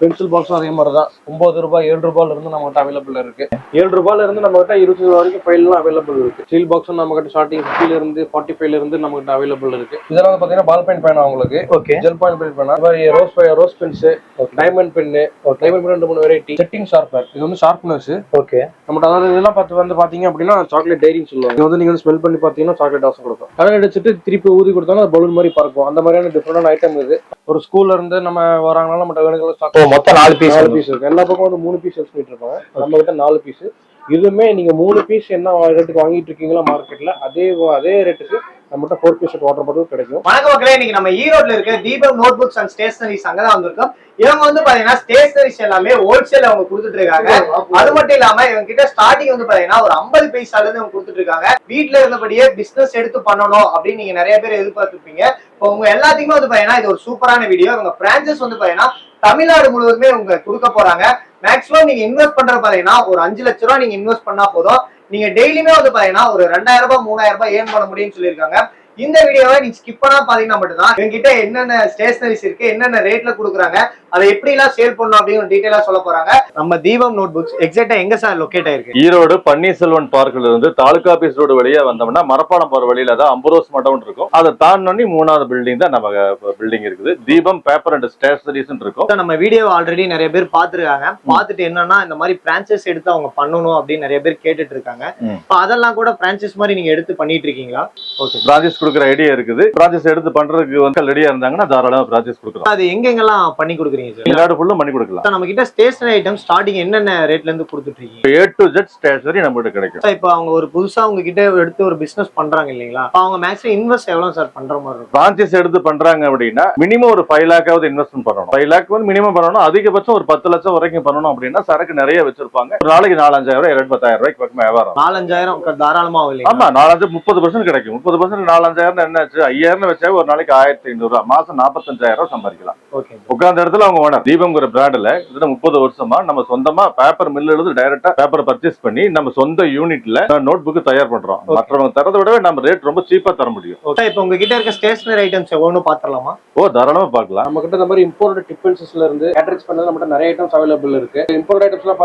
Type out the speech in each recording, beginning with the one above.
Pencil பாக்ஸும் அதே மாதிரி தான் 9 ரூபாய் 7 ரூபாயில இருந்து நம்மகிட்ட அவைலபிள் இருக்கு. 7 ரூபாயில இருந்து நம்மகிட்ட 20 ரூபாய் வரைக்கும் ஃபைல்லாம் அவைலபிள் இருக்கு. ஸ்டீல் பாக்ஸும் நம்மகிட்ட ஸ்டார்டிங் 50ல இருந்து 45ல இருந்து நம்மகிட்ட அவைலபிள் இருக்கு. இதெல்லாம் வந்து பாத்தீங்கன்னா பால் பென் பேனா உங்களுக்கு, ஜெல் பாயிண்ட் பென் பேனா, rose pens, diamond pen, diamond pen 2-3 variety, setting sharper. இது வந்து ஷார்ப்னஸ். ஓகே, நம்மகிட்ட அதாவது இதெல்லாம் பார்த்து வந்து பாத்தீங்க அப்படின்னா சாக்லேட் டைரின்னு சொல்லுவாங்க. இது வந்து நீங்க ஸ்மெல் பண்ணி பாத்தீங்கன்னா சாக்லேட் வாசம் கொடுக்கும். கலர் அடிச்சுட்டு திருப்பி ஊதி கொடுத்தாலும் அது பலூன் மாதிரி பறக்கும். அந்த மாதிரியான டிஃபரெண்டான ஐட்டம் இது. ஒரு ஸ்கூல்ல இருந்து நம்ம வராங்கன்னா நம்மகிட்ட வேணுங்கிற மொத்தம் 4 பீஸ் இருக்கு. எல்லா பக்கம் வந்து 3 பீஸ் வச்சுட்டு இருப்பாங்க. நம்ம கிட்ட 4 பீஸ். இதுவுமே நீங்க 3 பீஸ் என்ன ரேட்டுக்கு வாங்கிட்டு இருக்கீங்களா மார்க்கெட்ல, அதே ரேட்டுக்கு நம்மகிட்ட 4 பீஸ் வாட்டர் பாட்டில் கிடைக்கும். வணக்கம் மக்களே, இன்னைக்கு நம்ம ஈரோட்ல இருக்க தீபம் நோட் புக்ஸ் அண்ட் ஸ்டேஷனரிஸ் அங்கதான் வந்திருக்கோம். இவங்க வந்து பாத்தீங்கன்னா ஸ்டேஷனரிஸ் எல்லாமே ஹோல்சேல் அவங்க கொடுத்துட்டு இருக்காங்க. அது மட்டும் இல்லாம இவங்க கிட்ட ஸ்டார்டிங் வந்து பாத்தீங்கன்னா ஒரு 50 பைசால இருந்து அவங்க கொடுத்துட்டு இருக்காங்க. வீட்டுல இருந்தபடியே பிசினஸ் எடுத்து பண்ணணும் அப்படின்னு நீங்க நிறைய பேர் எதிர்பார்த்திருப்பீங்க. இப்போ உங்க எல்லாத்துக்குமே வந்து பாத்தீங்கன்னா இது ஒரு சூப்பரான வீடியோ. இவங்க பிரான்சஸ் வந்து பாத்தீங்கன்னா தமிழ்நாடு முழுவதுமே உங்க கொடுக்க போறாங்க. மேக்ஸிமம் நீங்க இன்வெஸ்ட் பண்ற பாத்தீங்கன்னா ஒரு 5 லட்ச ரூபாய் நீங்க இன்வெஸ்ட் பண்ணா போதும். நீங்க டெய்லியுமே வந்து பாத்தீங்கன்னா ஒரு 2000 ரூபாய் 3000 ரூபாய் ஏர்ன் பண்ண முடியும்னு சொல்லியிருக்காங்க. இந்த வீடியோவை நீங்க ஸ்கிப் பண்ணா பாத்தீங்கன்னா மட்டும்தான் இவங்கிட்ட என்னென்ன ஸ்டேஷனரிஸ் இருக்கு, என்னென்ன ரேட்ல கொடுக்குறாங்க, அதை எப்படி எல்லாம் சேல் பண்ணணும் அப்படின்னு டீடைலா சொல்ல போறாங்க. நம்ம தீபம் நோட் புக்ஸ் எக்ஸாக்டா எங்க சார் லொகேட் ஆயிருக்கு? ஈரோடு பன்னீர்செல்வன் பார்க்ல இருந்து தாலுகா ஆபீஸ் ரோடு வழியா வந்தோம்னா மரப்பாடம் போற வழியில தான் அம்பரோஸ் மண்டபம் இருக்கும். அதை தாண்டி 3வது பில்டிங் தான் நம்ம பில்டிங் இருக்குது. தீபம் பேப்பர் அண்ட் ஸ்டேஷனரிஸ் இருக்கும். நம்ம வீடியோ ஆல்ரெடி நிறைய பேர் பாத்துருக்காங்க. பாத்துட்டு என்னன்னா இந்த மாதிரி பிரான்சஸ் எடுத்து அவங்க பண்ணணும் அப்படின்னு நிறைய பேர் கேட்டுட்டு இருக்காங்க. அதெல்லாம் கூட பிரான்சஸ் மாதிரி நீங்க எடுத்து பண்ணிட்டு இருக்கீங்களா? ஓகே, பிரான்சஸ் கொடுக்குற ஐடியா இருக்குது. பிரான்சஸ் எடுத்து பண்றதுக்கு வந்து ரெடியா இருந்தாங்கன்னா தாராளமா பிரான்சஸ் கொடுக்கலாம். அது எங்கெங்கெல்லாம் பண்ணி கொடுக்குறீங்க சார்? தமிழ்நாடு ஃபுல்லா பண்ணி கொடுக்கலாம். நம்ம கிட்ட ஸ்டேஷனரி ஐட்டம் ஸ்டார்டிங் என்னென்ன ரேட்ல இருந்து கொடுத்துட்டு இருக்கீங்க? A to Z ஸ்டேஷனரி நம்ம கிட்ட கிடைக்கும். இப்போ அவங்க ஒரு புதுசா உங்க கிட்ட எடுத்து ஒரு பிசினஸ் பண்றாங்க இல்லீங்களா, அவங்க மேக்ஸிமம் இன்வெஸ்ட் எவ்வளவு சார் பண்ற மாதிரி இருக்கும்? பிரான்சஸ் எடுத்து பண்றாங்க அப்படின்னா மினிமம் ஒரு 5 லாக்காவது இன்வெஸ்ட்மெண்ட் பண்ணணும். 5 லாக் வந்து மினிமம் பண்ணணும். அதிகபட்சம் ஒரு 10 லட்சம் வரைக்கும் பண்ணணும். அப்படின்னா சரக்கு நிறைய வச்சிருப்பாங்க. ஒரு நாளைக்கு 4-5000 ரூபாய் 10,000 ரூபாய்க்கு பக்கம் வியாபாரம். 4-5000 தாராளமா ஆகும். ஆமா, 4-30% கிடைக்கும். 30% 4-5000 என்னாச்சு? 5000 வச்சா ஒரு நாளைக்கு 1500 ரூபாய், மாசம் 45,000 ரூபாய் சம்பாதிக்கலாம். உட்கார்ந்த இடத்துல அவங்க ஓனர் தீபம்ங்கிற பிராண்ட்ல இதுல 30 வருஷமா நம்ம சொந்தமா பேப்பர் மில்ல இருந்து டைரக்டா பேப்பர் பர்ச்சேஸ் பண்ணி நம்ம சொந்த யூனிட்ல நோட் புக் தயார் பண்றோம். மற்றவங்க தரதை விட நம்ம ரேட் ரொம்ப சீப்பா தர முடியும். இப்போ உங்க கிட்ட இருக்க ஸ்டேஷனரி ஐட்டம்ஸ் ஒவ்வொன்னு பாத்துறலாமா? ஓ, தாராளமா பார்க்கலாம். நம்ம கிட்ட இந்த மாதிரி இம்போர்ட் டிஃபென்சஸ்ல இருந்து கேட்டரிங்ஸ் பண்ணது நம்ம நிறைய ஐட்டம்ஸ் அவைலபிள் இருக்கு. இம்போர்ட் ஐட்டம்ஸ் எல்லாம்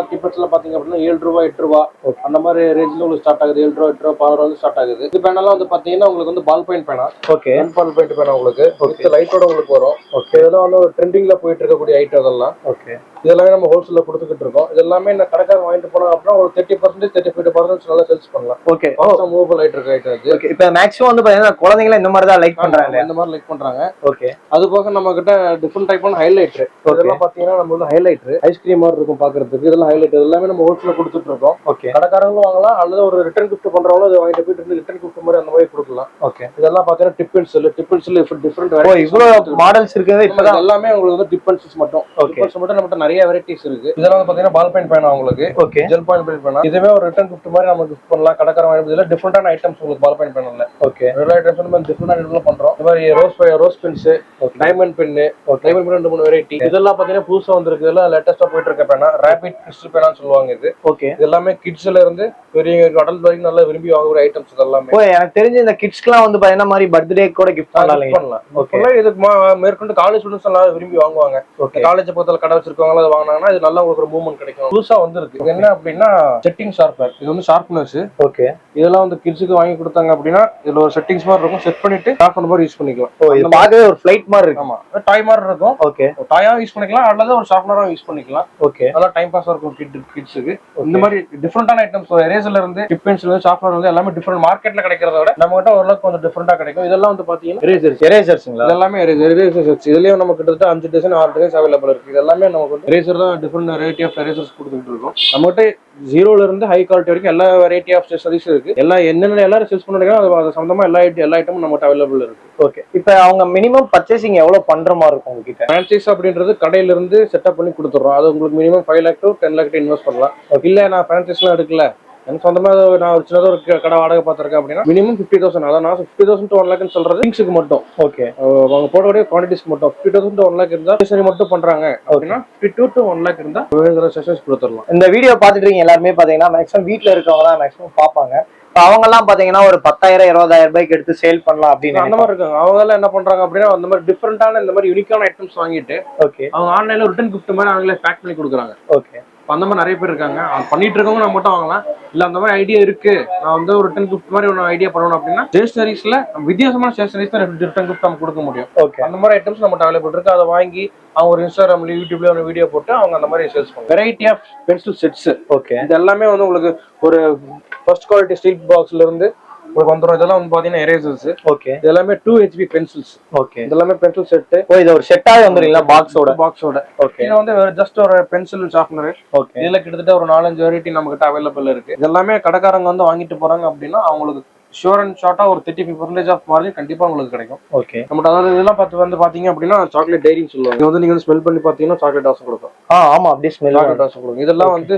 பாத்தீங்க அப்படின்னா 7 ரூபாய் 8 ரூபாய் அந்த மாதிரி ரேஞ்ச்ல உங்களுக்கு ஸ்டார்ட் ஆகுது. 7 ரூபாய் 8 ரூபாய் 12 ரூபாய் ஸ்டார்ட் ஆகுது. இது பேனெல்லாம் வந்து பாத்தீங்கன்னா உங்களுக்கு வந்து பால் பெயிண்ட் பேனா. ஓகே, பால் பெயிண்ட் பேனா உங்களுக்கு வித் லைட்டோட உங்களுக்கு வரும். ஓகே, இதெல்லாம் வந்து ஒரு ட்ரெண்டிங்ல போயிட்டு இருக்கக்கூடிய ஐட்டம் இதெல்லாம். ஓகே, இதெல்லாமே நம்ம ஹோல்சேல்ல கொடுத்துக்கிட்டு இருக்கோம். இதெல்லாமே இந்த கடைக்காரங்க வாங்கிட்டு போனா அப்படின்னா ஒரு 30% 35% நல்லா சேல்ஸ் பண்ணலாம். ஓகே, மூவபிள் ஐட்டம் இருக்கு ஐட்டம் இது. ஓகே, இப்போ மேக்ஸிமம் வந்து பாத்தீங்கன்னா குழந்தைங்க இந்த மாதிரி தான் லைக் பண்றாங்க. இந்த மாதிரி லைக் பண்றாங்க. ஓகே, அது போக நம்ம கிட்ட டிஃபரெண்ட் டைப்பான ஹைலைட்டர். இதெல்லாம் பாத்தீங்கன்னா நம்ம வந்து ஹைலைட்டர் ஐஸ்கிரீம் மாதிரி இருக்கும் பாக்குறதுக்கு. இதெல்லாம் ஹைலைட்டர் எல்லாமே நம்ம ஹோல்சேல்ல கொடுத்துட்டு இருக்கோம். ஓகே, கடைக்காரங்களும் வாங்கலாம் அல்லது ஒரு ரிட்டர்ன் கிஃப்ட் பண்றவங்களும் இதை வாங்கிட்டு போயிட்டு ரிட்டர்ன் கிஃப்ட் மாதிரி அந்த மாதிரி கொடுக்கலாம். ஓகே, இதெல்லாம் பாத்தீங்கன்னா டிப் பென்சில் டிஃபரெண்ட் இவ்வளவு மாடல்ஸ் இருக்குது. இப்போ எல்லாமே உங்களுக்கு வந்து டிப் பென்சில்ஸ் மட்டும். டிப் மட்டும் நம்மகிட்ட நிறைய வெரைட்டிஸ் இருக்கு. இதெல்லாம் வந்து பாத்தீங்கன்னா பால் பெயிண்ட் பேனா உங்களுக்கு. ஓகே, ஜெல் பாயிண்ட் பெயிண்ட் பேனா. இதுவே ஒரு ரிட்டர்ன் கிஃப்ட் மாதிரி நம்ம கிஃப்ட் பண்ணலாம். கடைக்காரங்க வாங்கிட்டு டிஃபரெண்டான ஐட்டம்ஸ் உங்களுக்கு பால் பெயிண்ட் பேனால. ஓகே, எல்லா ஐட்டம்ஸ் நம்ம டிஃபரெண்டான ஐட்டம்ல பண்றோம். இந்த மாதிரி rose pens, diamond pen, diamond pen 2-3 variety. இதெல்லாம் பாத்தீங்கன்னா புதுசா வந்திருக்கு. இதெல்லாம் லேட்டஸ்டா போயிட்டு இருக்க பேனா. ரேபிட் கிறிஸ்டல் பேனான்னு சொல்லுவாங்க இது. ஓகே, இதெல்லாமே கிட்ஸ்ல இருந்து பெரிய அடல்ட் வரைக்கும் நல்லா விரும்பி வாங்குற ஐட்டம்ஸ் இதெல்லாமே. எனக்கு தெரிஞ்ச இந்த கிட்ஸ்க்குலாம் வந்து பாத்தீங்கன்னா மாதிரி பர்த்டே கூட கிஃப்ட் பண்ணலாம். ஓகே, இதுக்கு மேற்கொண்டு காலேஜ் ஸ்டூடெண்ட்ஸ் எல்லாம் விரும்பி வாங்குவாங்க. காலேஜ் பக்கத்துல கடை வச்சிருக்கவங்க அதை வாங்கினாங்கன்னா இது நல்லா உங்களுக்கு ஒரு மூவ்மெண்ட் கிடைக்கும். புதுசா வந்துருக்கு. இது என்ன அப்படின்னா செட்டிங் ஷார்ப்பர். இது வந்து ஷார்ப்னஸ். ஓகே, இதெல்லாம் வந்து கிட்ஸுக்கு வாங்கி கொடுத்தாங்க அப்படின்னா இதுல ஒரு செட்டிங்ஸ் மாதிரி இருக்கும். செட் பண்ணிட்டு ஷார்ப் பண்ண மாதிரி யூஸ் பண்ணிக்கலாம். இது பார்க்கவே ஒரு ஃளைட் மாதிரி இருக்கு. ஆமா, டாய் மாதிரி இருக்கும். ஓகே, டாயா யூஸ் பண்ணிக்கலாம் அல்லது ஒரு ஷார்ப்னரா யூஸ் பண்ணிக்கலாம். ஓகே, நல்லா டைம் பாஸ் இருக்கும் கிட்ஸுக்கு. இந்த மாதிரி டிஃபரெண்டான ஐட்டம்ஸ் எரேசர்ல இருந்து டிப் பென்சில் இருந்து ஷார்ப்னர் வந்து எல்லாமே டிஃபரெண்ட் மார்க்கெட்ல கிடைக்கிறத விட நம்ம கிட்ட ஓரளவுக்கு கொஞ்சம் டிஃபரெண்டா கிடைக்கும். இதெல்லாம் வந்து பாத்தீங்கன்னா எரேசர்ஸ்ங்களா? இதெல்லாமே எரேசர்ஸ். இதுலயும் நம்ம கிட்டத்தட்ட 5 டிசைன் 6 டிசைன்ஸ் அவைலபிள் இருக்கு. இது எல்லாமே நமக்கு வந்து எரேசர் தான் டிஃபரெண்ட் வெரைட்டி ஆஃப் எரேசர்ஸ் கொடுத்துட்டு இருக்கோம். நம்ம கிட்ட 0ல இருந்து ஹை குவாலிட்டி வரைக்கும் எல்லா வெரைட்டி ஆஃப் ஸ்டேஷனரிஸ் இருக்கு. என்னென்ன எல்லாரும் சேல்ஸ் பண்ணுறாங்க அது சம்பந்தமா எல்லா ஐட்டமும் நம்ம அவைலபிள் இருக்கு. ஓகே, இப்போ அவங்க மினிமம் பர்ச்சேசிங் எவ்வளவு பண்ற மாதிரி இருக்கும் உங்ககிட்ட? பிரான்சைஸ் அப்படின்றது கடையில இருந்து செட்டப் பண்ணி கொடுத்துறோம். அது உங்களுக்கு minimum 5 lakh to 10 lakh invest பண்ணலாம். இல்ல நான் பிரான்சைஸ்லாம் எடுக்கல, எனக்கு சொந்தமா நான் ஒரு சின்னதாக ஒரு கடை வாடகை பார்த்துருக்கேன் அப்படின்னா மினிமம் 50,000. அதான் நான் 50,000 to 1 lakh சொல்றது திங்ஸுக்கு மட்டும். ஓகே, அவங்க போடக்கூடிய குவான்டிட்டிஸ் மட்டும் 50,000 to 1 lakh இருந்தா சரி மட்டும் பண்றாங்க அப்படின்னா 52 to 1 lakh இருந்தா செஷன்ஸ் கொடுத்துடலாம். இந்த வீடியோ பார்த்துட்டு இருக்கீங்க எல்லாருமே பாத்தீங்கன்னா மேக்ஸிமம் வீட்டுல இருக்கவங்க தான் மேக்ஸிமம் பார்ப்பாங்க. அவங்க எல்லாம் பாத்தீங்கன்னா ஒரு 10,000 20,000 ரூபாய்க்கு எடுத்து சேல் பண்ணலாம் அப்படின்னு அந்த மாதிரி இருக்காங்க. அவங்க எல்லாம் என்ன பண்றாங்க அப்படின்னா அந்த மாதிரி டிஃப்ரெண்டான இந்த மாதிரி யூனிக்கான ஐட்டம்ஸ் வாங்கிட்டு ஓகே அவங்க ஆன்லைன்ல ரிட்டர்ன் கிஃப்ட் மாதிரி அவங்களே பேக் பண்ணி கொடுக்குறாங்க. ஓகே அந்த மாதிரி நிறைய பேர் இருக்காங்க. பண்ணிட்டு இருக்கவங்க நம்ம மட்டும் வாங்கலாம். இல்ல அந்த மாதிரி ஐடியா இருக்கு, நான் வந்து ஒரு ரிட்டர்ன் கிஃப்ட் மாதிரி ஒன்று ஐடியா பண்ணணும் அப்படின்னா ஸ்டேஷனரிஸ்ல வித்தியாசமான ஸ்டேஷனரிஸ் தான் ரிட்டர்ன் கிஃப்ட் நம்ம கொடுக்க முடியும். ஓகே அந்த மாதிரி ஐட்டம்ஸ் நம்ம அவைலபிள் இருக்கு. அதை வாங்கி அவங்க ஒரு இன்ஸ்டாகிராம்ல யூடியூப்ல ஒரு வீடியோ போட்டு அவங்க அந்த மாதிரி சேல்ஸ் பண்ணுவாங்க. Variety of pencil sets. Okay இது எல்லாமே வந்து உங்களுக்கு ஒரு ஃபர்ஸ்ட் குவாலிட்டி ஸ்டீல் பாக்ஸ்ல இருந்து உங்களுக்கு வந்துடும். இதெல்லாம் வந்து பாத்தீங்கன்னா எரேசர்ஸ். ஓகே இது எல்லாமே 2 HP பென்சில்ஸ். ஓகே இது எல்லாமே பென்சில் செட். ஓ இது ஒரு செட்டாவே வந்துருங்களா பாக்ஸோட? ஓகே இது வந்து ஜஸ்ட் ஒரு பென்சில் ஷார்ப்னர். ஓகே இதுல கிட்டத்தட்ட ஒரு 4-5 வெரைட்டி நம்ம கிட்ட அவைலபிள் இருக்கு. இதெல்லாமே கடைக்காரங்க வந்து வாங்கிட்டு போறாங்க அப்படின்னா அவங்களுக்கு ஷூர் அண்ட் ஷார்ட்டா ஒரு 35% ஆஃப் மார்ஜின் கண்டிப்பா உங்களுக்கு கிடைக்கும். ஓகே நம்ம அதாவது இதெல்லாம் பார்த்து வந்து பாத்தீங்க அப்படின்னா சாக்லேட் டைரின்னு சொல்லுவாங்க. இது வந்து நீங்க வந்து ஸ்மெல் பண்ணி பாத்தீங்கன்னா சாக்லேட் வாசம் கொடுக்கும். ஆமா அப்படியே ஸ்மெல் சாக்லேட் வாசம் கொடுக்கும். இதெல்லாம் வந்து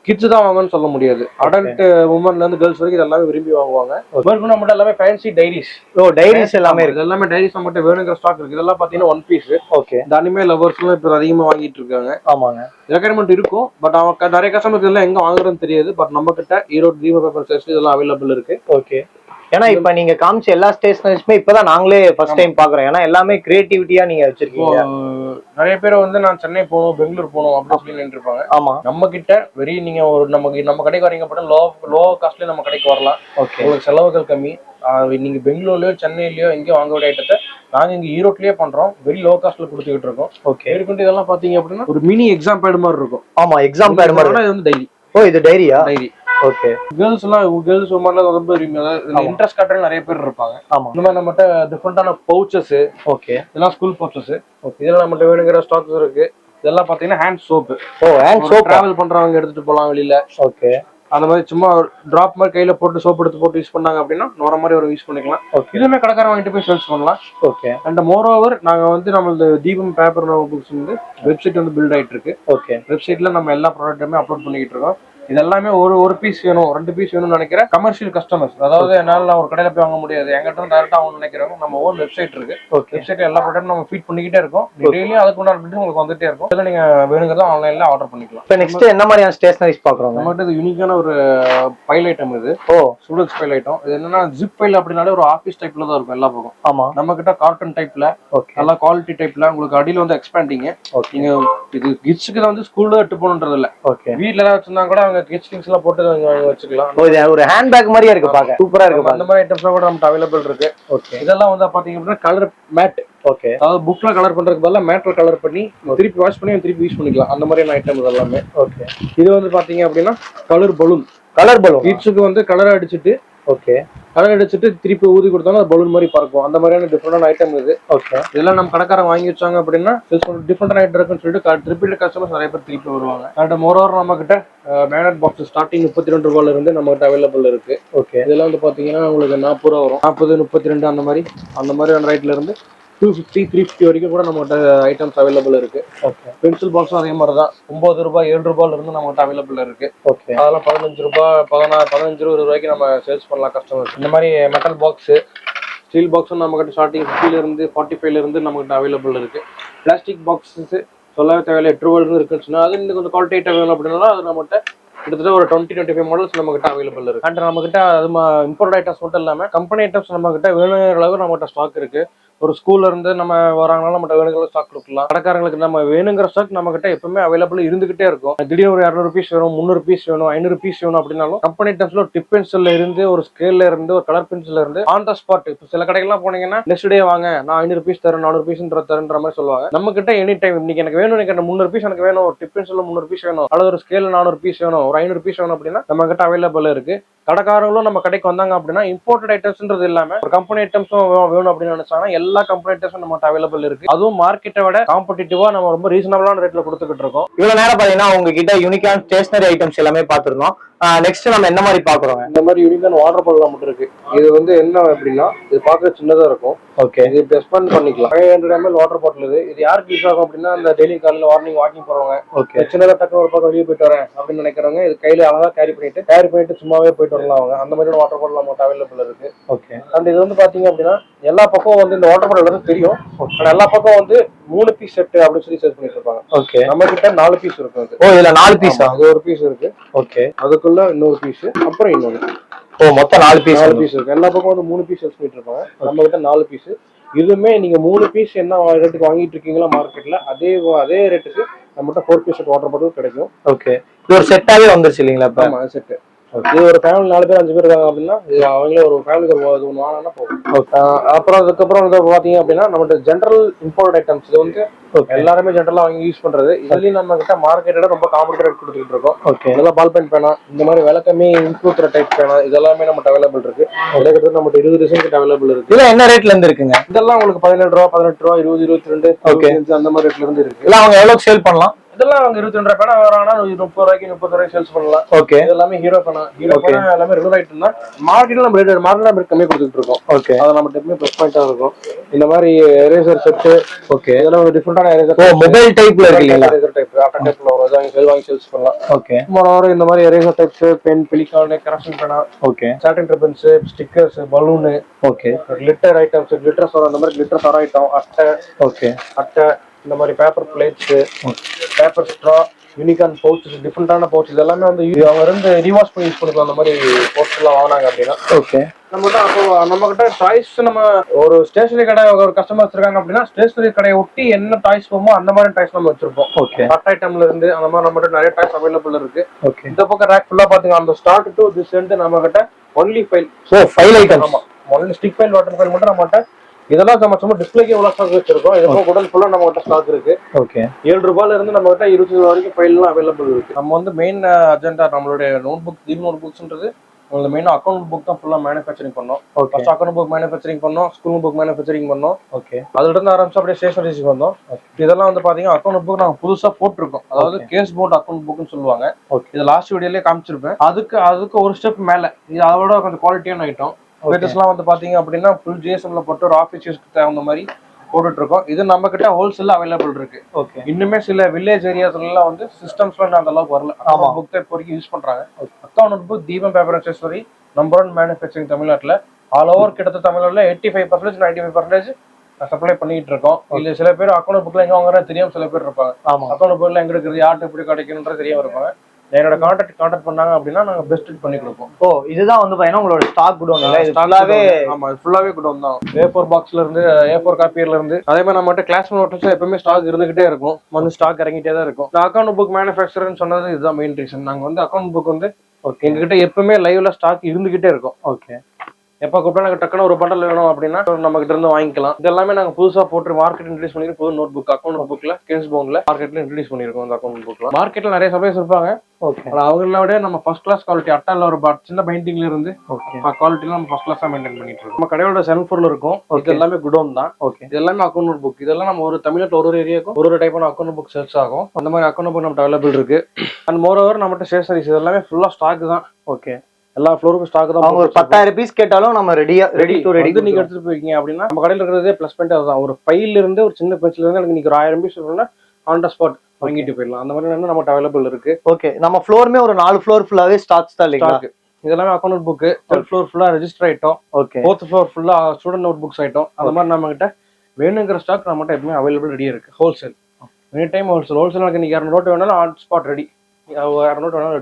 கிட்ஸ் தான் வாங்கன்னு சொல்ல முடியாது. அடல்ட் உமன்ல இருந்து கேர்ள்ஸ் வரைக்கும் இதெல்லாமே விரும்பி வாங்குவாங்க. நம்மகிட்ட எல்லாமே ஃபேன்சி டைரிஸ். ஓ டைரிஸ் எல்லாமே இருக்கு. எல்லாமே டைரிஸ் நம்மகிட்ட வேணுங்கிற ஸ்டாக் இருக்கு. இதெல்லாம் பாத்தீங்கன்னா 1 பீஸ். ஓகே இந்த அனிமே லவர்ஸ்லாம் இப்போ அதிகமா வாங்கிட்டு இருக்காங்க. ஆமாங்க ரெக்யர்மெண்ட் இருக்கும். பட் அவங்க நிறைய கஸ்டமருக்கு இதெல்லாம் எங்க வாங்குறதுன்னு தெரியாது. பட் நம்ம கிட்ட ஈரோடு தீபம் பேப்பர் செட்ஸ் இதெல்லாம் அவைலபிள் இருக்கு. ஓகே ஏன்னா இப்ப நீங்க காமிச்ச எல்லா ஸ்டேஷனரிஸுமே இப்பதான் நாங்களே ஃபர்ஸ்ட் டைம் பாக்குறோம். ஏன்னா எல்லாமே கிரியேட்டிவிட்டியா நீங்க வச்சிருக்கீங்க. நிறைய பேர் வந்து நான் சென்னை போகணும் பெங்களூர் போகணும் அப்படின்னு சொல்லி நின்றுருப்பாங்க. ஆமா நம்ம கிட்ட வெறி நீங்க ஒரு நம்ம கடைக்கு வரீங்க அப்படின்னா லோ காஸ்ட்லயே நம்ம கடைக்கு வரலாம். ஓகே உங்களுக்கு செலவுகள் கம்மி. நீங்க பெங்களூர்லயோ சென்னையிலயோ எங்கேயோ வாங்க வேண்டிய ஐட்டத்தை நாங்க இங்க ஈரோட்லயே பண்றோம். வெரி லோ காஸ்ட்ல கொடுத்துக்கிட்டு இருக்கோம். ஓகே மேற்கொண்டு இதெல்லாம் பாத்தீங்க அப்படின்னா ஒரு மினி எக்ஸாம் பேட் மாதிரி இருக்கும். ஆமா எக்ஸாம் பேட் மாதிரி. இது வந்து டைரி. ஓ இது டைரியா? டைரி. ஓகே கேர்ள்ஸ் உமன்ல ரொம்ப இன்ட்ரெஸ்ட் காட்டுற நிறைய பேர் இருப்பாங்க. ஆமா இந்த மாதிரி நம்மகிட்ட டிஃப்ரெண்டான பவுச்சஸ். ஓகே இதெல்லாம் ஸ்கூல் பவுச்சஸ். இதெல்லாம் நம்மகிட்ட வேணுங்கிற ஸ்டாக்ஸ் இருக்கு. இதெல்லாம் பாத்தீங்கன்னா ஹேண்ட் சோப். ஓ ஹேண்ட் சோப் டிராவல் பண்றவங்க எடுத்துட்டு போலாம் வெளியில. ஓகே அந்த மாதிரி சும்மா டிராப் மாதிரி கையில போட்டு சோப் எடுத்து போட்டு யூஸ் பண்ணாங்க அப்படின்னா நோர மாதிரி ஒரு யூஸ் பண்ணிக்கலாம். இதுவுமே கடைக்காரன் வாங்கிட்டு போய் சேல்ஸ் பண்ணலாம். ஓகே அண்ட் மோர் ஓவர் நாங்க வந்து நம்மளது தீபம் பேப்பர் புக்ஸ் வந்து வெப்சைட் வந்து பில்ட் ஆயிட்டு இருக்கு. ஓகே வெப்சைட்ல நம்ம எல்லா ப்ராடக்ட்டுமே அப்லோட் பண்ணிக்கிட்டு இருக்கோம். இது எல்லாமே ஒரு பீஸ் வேணும் 2 பீஸ் வேணும்னு நினைக்கிற கமர்ஷியல் கஸ்டமர்ஸ், அதாவது என்னால நான் ஒரு கடையில போய் வாங்க முடியாது, எங்கிட்ட டேரக்டா அவங்க நினைக்கிறவங்க நம்ம ஓன் வெப்சைட் இருக்கு. வெப்சைட்ல எல்லா ப்ராடக்ட்டும் நம்ம ஃபீட் பண்ணிக்கிட்டே இருக்கோம். டெய்லியும் அதுக்கு உண்டான உங்களுக்கு வந்துட்டே இருக்கும். இதெல்லாம் நீங்க வேணுங்கிறத ஆன்லைன்ல ஆர்டர் பண்ணிக்கலாம். இப்போ நெக்ஸ்ட் என்ன மாதிரியான ஸ்டேஷனரிஸ் பாக்குறோம்? நம்மகிட்ட இது யூனிக்கான ஒரு ஃபைல் ஐட்டம். இது ஸ்டூடெண்ட்ஸ் ஃபைல் ஐட்டம். இது என்னன்னா ஜிப் ஃபைல் அப்படின்னாலே ஒரு ஆஃபீஸ் டைப்ல தான் இருக்கும் எல்லா பக்கம். ஆமா நம்ம கிட்ட கார்டன் டைப்ல நல்லா குவாலிட்டி டைப்ல உங்களுக்கு அடியில வந்து எக்ஸ்பேண்டிங். நீங்க இது கிட்ஸ்க்கு வந்து ஸ்கூல்ல எடுத்து போகணுன்றது இல்ல, வீட்டுல ஏதாவது வச்சிருந்தா கூட அவங்க கிட்ஸ் திங்ஸ் எல்லாம் போட்டு வச்சுக்கலாம். ஒரு ஹேண்ட் பேக் மாதிரியே இருக்கு, பாக்க சூப்பரா இருக்கு. அந்த மாதிரி ஐட்டம்ஸ் கூட நமக்கு அவைலபிள் இருக்கு. இதெல்லாம் வந்து பாத்தீங்க அப்படின்னா கலர் மேட். ஓகே அதாவது புக்ல கலர் பண்றதுக்கு பதிலா மேட்ல கலர் பண்ணி திருப்பி வாஷ் பண்ணி திருப்பி யூஸ் பண்ணிக்கலாம். அந்த மாதிரியான ஐட்டம் இதெல்லாமே. ஓகே இது வந்து பாத்தீங்க அப்படின்னா கலர் பலூன். கிட்ஸுக்கு வந்து கலர் அடிச்சுட்டு கலர் அடிச்சுட்டு திருப்பி ஊதி கொடுத்தாலும் அது பலூன் மாதிரி பறக்கும். அந்த மாதிரியான டிஃப்ரெண்டான ஐட்டம் இது. ஓகே இதெல்லாம் நம்ம கடைக்காரங்க வாங்கி வச்சாங்க அப்படின்னா டிஃப்ரெண்ட் ஐட்டம் இருக்குன்னு சொல்லிட்டு ரிப்பீட் கஸ்டமர்ஸ் நிறைய பேர் திருப்பி வருவாங்க. அண்ட் மோரோவர் நம்ம கிட்ட மேக்னட் பாக்ஸ் ஸ்டார்டிங் 32 ரூபாயில இருந்து நம்ம கிட்ட அவைலபிள் இருக்கு. ஓகே இதெல்லாம் வந்து பாத்தீங்கன்னா உங்களுக்கு 40 ரூபா வரும். 40, 32 அந்த மாதிரி ரேட்ல இருந்து 250, 350 வரைக்கும் கூட நம்மகிட்ட ஐட்டம்ஸ் அவைலபிள் இருக்கு. ஓகே பென்சில் பாக்ஸும் அதே மாதிரி தான் 9 ரூபாய் 7 ரூபாயில இருந்து நம்மகிட்ட அவைலபிள் இருக்கு. ஓகே அதெல்லாம் 15 ரூபாய் 15, 20 ரூபாய்க்கு நம்ம சேல்ஸ் பண்ணலாம் கஸ்டமர்ஸ். இந்த மாதிரி மெட்டல் பாக்ஸ் ஸ்டீல் பாக்ஸும் நம்மகிட்ட ஸ்டார்டிங் 50ல இருந்து 45ல இருந்து நம்மகிட்ட அவைலபிள் இருக்கு. பிளாஸ்டிக் பாக்ஸஸ் சொல்லவே தேவையில்லை 8 ரூபாயில இருந்து இருக்குன்னு சொன்னா அது இன்னும் கொஞ்சம் குவாலிட்டி ஐட்டம் வேணும் அப்படின்னா அது நம்மகிட்ட கிட்டத்தட்ட ஒரு 20-25 மாடல்ஸ் நம்ம கிட்ட அவைலபிள் இருக்கு. அண்ட் நம்ம கிட்ட அது இம்போர்ட் ஐட்டம்ஸ் மட்டும் இல்லாம கம்பெனி ஐட்டம்ஸ் நம்ம கிட்ட வேணுங்கிற அளவு நம்மகிட்ட ஸ்டாக் இருக்கு. ஒரு ஸ்கூல்ல இருந்து நம்ம வராங்கனால நம்ம வேணுங்கிற ஸ்டாக் கொடுக்கலாம். கடைக்காரங்களுக்கு நம்ம வேணுங்கிற ஸ்டாக் நம்ம கிட்ட எப்பவுமே அவைலபிள் இருந்துகிட்டே இருக்கும். திடீர்னு ஒரு 200 பீஸ் வேணும், 300 பீஸ் வேணும், 500 பீஸ் வேணும் அப்படின்னாலும் கம்பெனி ஐட்டம்ஸ்ல டிப் பென்சில்ல இருந்து ஒரு ஸ்கேல்ல இருந்து ஒரு கலர் பென்சில்ல இருந்து ஆன் த ஸ்பாட். இப்போ சில கடைகள்லாம் போனீங்கன்னா நெக்ஸ்ட் டே வாங்க நான் 500 பீஸ் தரேன் 400 பீஸ் தரேன்ற மாதிரி சொல்லுவாங்க. நம்ம கிட்ட எனி டைம் இன்னைக்கு எனக்கு வேணும், எனக்கு 300 பீஸ் எனக்கு வேணும், ஒரு டிப் பென்சில்ல 300 பீஸ் வேணும், அல்லது ஒரு ஸ்கேல்ல 400 பீஸ் வேணும், ஒரு 500 பீஸ் வேணும் அப்படின்னா நம்ம கிட்ட அவைலபிள் இருக்கு. கடைக்காரங்களும் நம்ம கடைக்கு வந்தாங்க அப்படின்னா இம்போர்ட்டட் ஐட்டம்ஸ்ன்றது இல்லாம ஒரு கம்பெனி ஐட்டம்ஸும் வேணும் அப்படின்னு நினைச்சாங்கன்னா எல்லா கம்பெனி ஐட்டம்ஸும் நம்மகிட்ட அவைலபிள் இருக்கு. அதுவும் மார்க்கெட்டை விட காம்படிட்டிவா நம்ம ரொம்ப ரீசனபிளான ரேட்ல கொடுத்துக்கிட்டு இருக்கோம். இவ்வளவு நேரம் பாத்தீங்கன்னா உங்ககிட்ட யூனிக்கான ஸ்டேஷனரி ஐட்டம்ஸ் எல்லாமே பாத்துருந்தோம். நெக்ஸ்ட் நம்ம என்ன மாதிரி பாக்குறோம்? இந்த மாதிரி யூனிக்கான வாட்டர் பாட்டில் மட்டும் இருக்கு. இது வந்து என்ன அப்படின்னா இது பார்க்க சின்னதா இருக்கும். ஓகே இது எக்ஸ்பேண்ட் பண்ணிக்கலாம். 500 ml வாட்டர் பாட்டில். இது யாருக்கு யூஸ் ஆகும் அப்படின்னா இந்த டெய்லி காலையில் வாக்கிங் போறவங்க, ஓகே சின்னதா டக்குனு ஒரு பக்கம் வெளியே போயிட்டு வரேன் அப்படின்னு நினைக்கிறவங்க இது கையில அழகா கேரி பண்ணிட்டு சும்மாவே போயிட்டு வரலாம். அவங்க அந்த மாதிரி வாட்டர் பாட்டில் நம்மகிட்ட அவைலபிள் இருக்கு. ஓகே அண்ட் இது வந்து பாத்தீங்க அப்படின்னா எல்லா பக்கம் வந்து இந்த வாட்டர் பாட்டில் வந்து தெரியும். எல்லா பக்கம் வந்து 3 பீஸ் செட் அப்படின்னு சொல்லி சேல் பண்ணிட்டு இருப்பாங்க. ஓகே நம்ம கிட்ட 4 பீஸ் இருக்கு. ஓ இதுல 4 பீஸ் அது ஒரு பீஸ் இருக்கு. ஓகே அதுக்குள்ள இன்னொரு பீஸ், அப்புறம் இன்னொரு ஓ மொத்தம் 4 பீஸ் 4 பீஸ் இருக்கு. எல்லா பக்கம் வந்து 3 பீஸ் யூஸ் பண்ணிட்டு இருப்பாங்க. நம்ம கிட்ட 4 பீஸ். இதுவுமே நீங்க 3 பீஸ் என்ன ரேட்டுக்கு வாங்கிட்டு இருக்கீங்களா மார்க்கெட்ல அதே ரேட்டுக்கு நம்மகிட்ட 4 பீஸ் வாட்டர் பாட்டில் கிடைக்கும். ஓகே, இது ஒரு செட்டாவே வந்துருச்சு இல்லைங்களா? ஆமா செட். இது ஒரு ஃபேமிலி 4 பேர் 5 பேர் இருக்காங்க அப்படின்னா இது அவங்களே ஒரு ஃபேமிலிக்கு ஒன்று வாங்கினா போகும். அப்புறம் அதுக்கப்புறம் வந்து பாத்தீங்க அப்படின்னா நம்மகிட்ட ஜென்ரல் இம்போர்ட் ஐட்டம்ஸ் இது வந்து எல்லாருமே ஜென்ரலா வாங்கி யூஸ் பண்றது. இதுலயும் நம்ம கிட்ட மார்க்கெட்டோட ரொம்ப காம்படிட்டிவ் ரேட் கொடுத்துட்டு இருக்கோம். இதெல்லாம் பால் பென் பேனா இந்த மாதிரி விலை கம்மி இன்க்ளூத்துற டைப் பேனா இதெல்லாமே நம்மகிட்ட அவைலபிள் இருக்கு. அதுக்கடுத்து நம்மகிட்ட 20 டிசைன் கிட்ட அவைலபிள் இருக்கு. இதெல்லாம் என்ன ரேட்ல இருந்து இருக்குங்க? இதெல்லாம் உங்களுக்கு 17 ரூபா 18 ரூபா 20 22 25 அந்த மாதிரி ரேட்ல இருந்து இருக்கு. இல்ல அவங்க எவ்வளவு சேல் பண்ணலாம்? இதெல்லாம் அவங்க 22 ரூபாய் பேனா வராங்கன்னா 30 ரூபாய்க்கு 30 ரூபாய்க்கு சேல்ஸ் பண்ணலாம். ஓகே, எல்லாமே ஹீரோ பேனா எல்லாமே ரெகுலர் ஐட்டம் தான். மார்க்கெட்ல நம்ம ரேட் கம்மி கொடுத்துட்டு இருக்கோம். ஓகே, அது நம்ம எப்பவுமே ப்ளஸ் பாயிண்டா இருக்கும். இந்த மாதிரி எரேசர் செட் ஓகே இதெல்லாம் ஒரு டிஃபரெண்டான எரேசர். ஓ மொபைல் டைப்ல இருக்கு இல்லையா? எரேசர் டைப் ஆட்டோ டைப்ல வரும். அங்க வாங்கி சேல்ஸ் பண்ணலாம். ஓகே, மோரோவர் இந்த மாதிரி eraser types pen Pelikan correction பேனா okay satin ribbons stickers balloon okay glitter items glitter சோரா அந்த மாதிரி கிளிட்டர் சோரா ஐட்டம் அட்டை இந்த மாதிரி paper plates paper straw unicorn pouches டிஃப்ரெண்டான பவுச் இதெல்லாமே வந்து அவங்க இருந்து ரீவாஷ் பண்ணி யூஸ் பண்ணிக்கலாம். அந்த மாதிரி பவுச் எல்லாம் வாங்கினாங்க அப்படின்னா ஓகே நம்மகிட்ட அப்போ நம்ம கிட்ட டாய்ஸ் நம்ம ஒரு ஸ்டேஷனரி கடை ஒரு கஸ்டமர்ஸ் இருக்காங்க அப்படின்னா ஸ்டேஷனரி கடையை ஒட்டி என்ன டாய்ஸ் போமோ அந்த மாதிரி டாய்ஸ் நம்ம வச்சிருப்போம். ஓகே, பட் ஐட்டம்ல இருந்து அந்த மாதிரி நம்ம கிட்ட நிறைய டாய்ஸ் அவைலபிள் இருக்கு. ஓகே, இந்த பக்கம் ரேக் ஃபுல்லா பாத்தீங்க அந்த ஸ்டார்ட் டு திஸ் எண்ட் நம்ம கிட்ட only file. So file items. ஆமா only stick file water file மட்டும் நம்ம கிட்ட இதெல்லாம் நம்ம சும்மா டிஸ்பிளேக்கு எவ்வளவு ஸ்டாக் வச்சிருக்கோம். இதெல்லாம் உடல் ஃபுல்லா நம்ம கிட்ட ஸ்டாக் இருக்கு. ஓகே, 7 ரூபாயில இருந்து நம்ம கிட்ட 20 ரூபாய் வரைக்கும் ஃபைல்லாம் அவைலபிள் இருக்கு. நம்ம வந்து மெயின் அஜெண்டா நம்மளுடைய நோட் புக் தீப் நோட் புக்ஸ்ன்றது உங்களுக்கு மெயின் அக்கௌண்ட் புக் தான் ஃபுல்லா மேனுஃபேக்சரிங் பண்ணோம். ஃபர்ஸ்ட் அக்கௌண்ட் புக் மேனுஃபேக்சரிங் பண்ணோம், ஸ்கூல் புக் மேனுஃபேக்சரிங் பண்ணோம். ஓகே, அதுல இருந்து ஆரம்பிச்சு அப்படியே ஸ்டேஷனரிஸ்க்கு வந்தோம். இதெல்லாம் வந்து பாத்தீங்கன்னா அக்கௌண்ட் புக் நாங்க புதுசா போட்டிருக்கோம். அதாவது கேஸ் போர்ட் அக்கௌண்ட் புக்னு சொல்லுவாங்க. இது லாஸ்ட் வீடியோலயே காமிச்சிருப்பேன். அதுக்கு ஒரு ஸ்டெப் மேல இது அதோட கொஞ்சம் குவாலிட்டியான ஐட்டம். பேட்டர்ஸ்லாம் வந்து பாத்தீங்க அப்படின்னா ஃபுல் ஜிஎஸ்எம்ல போட்டு ஒரு ஆஃபீஸ் யூஸ்க்கு தகுந்த மாதிரி போட்டுட்டு இருக்கோம். இது நம்ம கிட்ட ஹோல்சேல்ல அவைலபிள் இருக்கு. ஓகே, இன்னுமே சில வில்லேஜ் ஏரியாஸ்லாம் வந்து சிஸ்டம்ஸ்லாம் அந்த அளவுக்கு வரல. அக்கௌண்ட் புக் இப்போ வரைக்கும் யூஸ் பண்றாங்க. அக்கௌண்ட் புக் தீபம் பேப்பர் அக்சஸரி நம்பர் 1 மேனுஃபேக்சரிங் தமிழ்நாட்டில் ஆல் ஓவர் கிட்டத்தட்ட தமிழ்நாட்டில் 85% 95% சப்ளை பண்ணிட்டு இருக்கோம். இல்ல சில பேர் அக்கௌண்ட் புக்ல எங்க வாங்குறா தெரியாம சில பேர் இருப்பாங்க. அக்கௌண்ட் புக்ல எங்க இருக்குது யார்கிட்ட எப்படி கிடைக்கணும்ன்ற தெரியாம இருப்பாங்க. என்னோட கான்டாக்ட் பண்ணாங்க அப்படின்னா நாங்க பெஸ்ட் பண்ணி கொடுப்போம். ஓ இதுதான் வந்து பாத்தீங்கன்னா உங்களோட ஸ்டாக் குடோன் இல்ல? இது ஃபுல்லாவே ஆமா ஃபுல்லாவே குடோன் தான். A4 பாக்ஸ்ல இருந்து A4 காப்பியர்ல இருந்து அதே மாதிரி நம்ம கிளாஸ் நோட்ஸ் எப்பவுமே ஸ்டாக் இருந்துகிட்டே இருக்கும். வந்து ஸ்டாக் இறங்கிட்டே தான் இருக்கும். அக்கௌண்ட் புக் மேனுஃபேக்சர்னு சொன்னது இதுதான் மெயின் ரீசன். நாங்க வந்து அக்கௌண்ட் புக் வந்து எங்ககிட்ட எப்பவுமே லைவ்ல ஸ்டாக் இருந்துகிட்டே இருக்கும். ஓகே, எப்போ கூப்பிட்டா நாங்கள் டக்குனு ஒரு பண்டல் வேணும் அப்படின்னா நம்ம கிட்ட இருந்து வாங்கிக்கலாம். இது எல்லாமே நாங்கள் புதுசாக போட்டு மார்க்கெட் இன்ட்ரடியூஸ் பண்ணிருக்கோம். புது நோட் புக் அக்கௌண்ட் புக்ல கேஸ் பவுண்ட்ல மார்க்கெட்ல இன்ட்ரடியூஸ் பண்ணிருக்கோம். அந்த அக்கௌண்ட் புக்ல மார்க்கெட்ல நிறைய சப்ளைஸ் இருப்பாங்க. ஓகே, அவங்கள விட நம்ம ஃபர்ஸ்ட் கிளாஸ் குவாலிட்டி அட்டால ஒரு சின்ன பைண்டிங்ல இருந்து குவாலிட்டில நம்ம ஃபர்ஸ்ட் கிளாஸா மெயின்டைன் பண்ணிட்டு இருக்கோம். நம்ம கடையோட செல்ஃபோர்ல இருக்கும். இது எல்லாமே குடோன் தான். ஓகே, இது எல்லாமே அக்கௌண்ட் புக். இதெல்லாம் நம்ம ஒரு தமிழ்நாட்டில் ஒரு ஏரியாக்கும் ஒரு டைப்பான அக்கௌண்ட் புக் சேல்ஸ் ஆகும். அந்த மாதிரி அக்கௌண்ட் புக் நம்ம அவைலபிள் இருக்கு. அண்ட் மோர் ஓவர் நம்மகிட்ட ஸ்டேஷனரிஸ் இது எல்லாமே ஃபுல்லா ஸ்டாக் தான். ஓகே, எல்லா ஃப்ளோருக்கும் ஸ்டாக் தான். அவங்க ஒரு 10,000 பீஸ் கேட்டாலும் நம்ம ரெடி டு ரெடி நீங்க எடுத்துட்டு போயிருக்கீங்க அப்படின்னா நம்ம கடையில் இருக்கிறதே பிளஸ் பாயிண்ட் அதுதான். ஒரு ஃபைல்ல இருந்து ஒரு சின்ன பென்சில் இருந்து எனக்கு நீங்க ஒரு 1000 பீஸ் வேணும்னா ஆன் த ஸ்பாட் வாங்கிட்டு போயிடலாம். அந்த மாதிரி நம்ம அவைலபிள் இருக்கு. ஓகே, நம்ம ஃப்ளோருமே ஒரு 4 ஃப்ளோர் ஃபுல்லாவே ஸ்டாக்ஸ் தான் இல்லைங்களா? இதெல்லாமே அக்கௌண்ட் புக். 3rd ஃப்ளோர் ஃபுல்லா register item. Okay, 4th floor ஃபுல்லா ஸ்டூடெண்ட் நோட் புக்ஸ் ஐட்டம். அந்த மாதிரி நம்ம கிட்ட வேணுங்கிற ஸ்டாக் நம்ம கிட்ட எப்பவுமே அவைலபிள் ரெடியா இருக்கு. Wholesale any time wholesale. Wholesale எனக்கு நீங்க 200 நோட் வேணாலும் ஆன் ஸ்பாட் ரெடி. 200 நோட் வேணாலும்